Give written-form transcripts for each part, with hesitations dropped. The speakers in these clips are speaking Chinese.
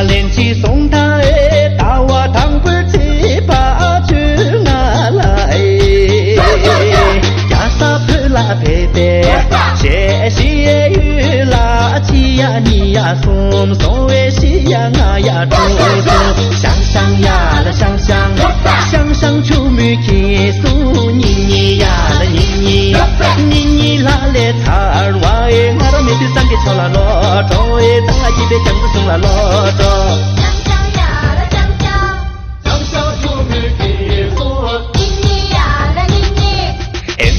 连起送他哎，大瓦堂不七八去哪来？呀啥不拉佩佩，谢谢雨拉起呀你呀松松哎西呀啊呀住住，想想呀了想想，想想出门去苏你你呀了你你，你你拉来擦哇哎，我都没去三个桥啦罗着哎，当来一杯酱子送啦罗着。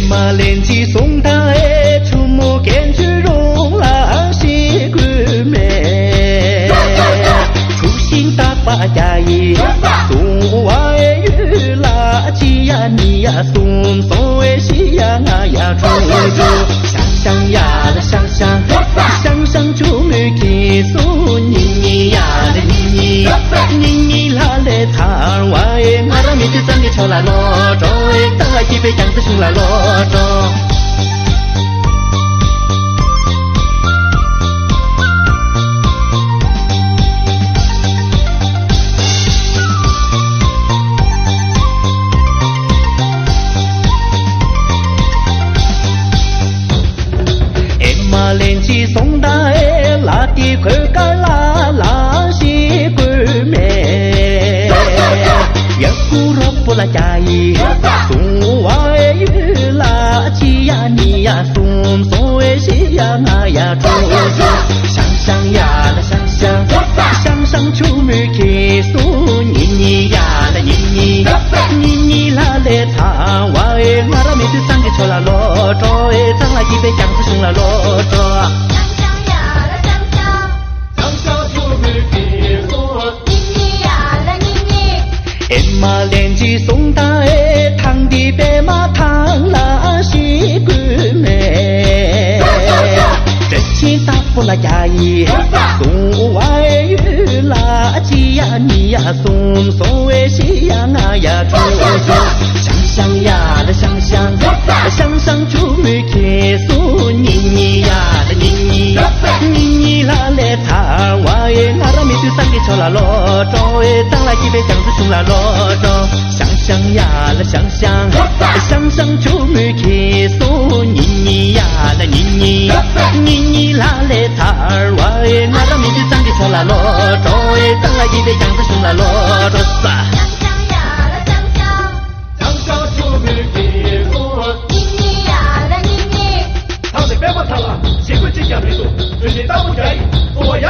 马连起送他哎，出没跟去容啦西鬼妹，出行大把家意，送我哎雨啦起呀你呀送送哎西呀啊呀出出，想想呀了想想，想想出门去送你你呀了你你你啦来擦我哎，我让你去三个桥啦罗着哎，当来一杯酱子送啦罗着。马连起送他哎，拉的块干拉拉西鬼妹，也不若不拉家意，送我哎雨拉起呀你呀送送哎西呀啊呀住住，想想呀了想想，想想出门去送你你呀了你你，你你拉来擦我哎，我让没去三个桥啦罗着哎，当来一杯酱子送啦罗着。马连起送他哎，堂的白马堂啦西鬼妹，真情大不拉家意，送我哎雨啦起呀你呀送送哎西呀啊呀住住，想想呀了想想，想想出门去送你你呀了你你，你你啦来擦我哎，我让没去三个桥啦罗着哎，当来一杯酱子送啦罗着，想想呀了想想，想想出门去送你你呀了你你，你你啦来擦我哎，我让没去三个桥啦罗着哎，当来一杯酱子送啦罗着撒。别管他了，结婚这件没做，最近打不开，我要。